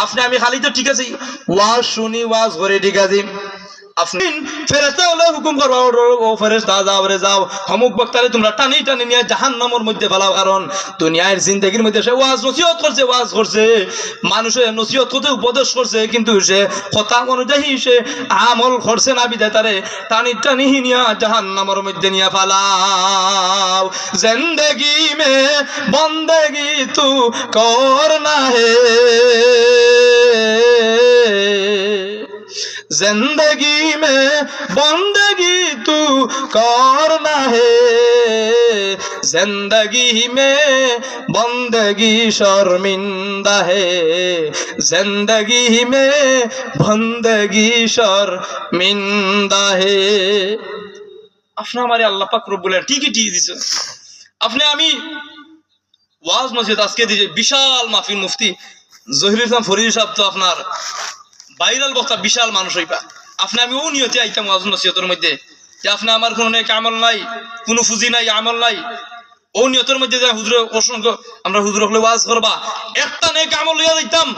আপনি আমি খালি তো ঠিক আছে ওয়াজ শুনি ওয়াজ করে ঠিক আছে আপনি ফেরেশতা হলে হুকুম করবা ও ফেরেশতা যাও রে যাও অমুক বক্তারে তোমরা টানি টানি নিয়ে জাহান্নামের মধ্যে ফেলাও কারণ দুনিয়ার জিন্দেগির মধ্যে সে ওয়াজ নসিহত করছে মানুষের নসিহত করতে উপদেশ করছে কিন্তু সে কথা অনুযায়ী সে আমল করছে না বিধায় তারে টানি টানি নিয়ে জাহান্নামের মধ্যে নিয়ে ফেলাও জিন্দেগি মে বন্দেগি তু করনা হে जिंदगी में बंदगी तू करना है जिंदगी में बंदगी शर्मिंदा है जिंदगी में बंदगी शर्मिंदा है আপনি আমারে আল্লাহ পাক রব্বুল আলামিন ঠিকই দিয়ে দিয়েছেন আপনি আমি ওয়াজ নসিহত আজকে দিয়েছে বিশাল মাহফিল মুফতি জহিরুল ইসলাম ফরিদি সাহেব তো আপনার ভাইরাল বক্তা বিশাল মানুষ হইবা আপনি আমি ও নিয়তে আইতাম ওয়াজ নসিহতের মধ্যে যে আপনি আমার কোনো নেক আমল নাই কোনো ফুজি নাই আমল নাই ও নিয়তের মধ্যে হুজুর অসংখ্য আমরা হুজুর হলে ওয়াজ করবা একটা নেক আমল লইয়া যাইতাম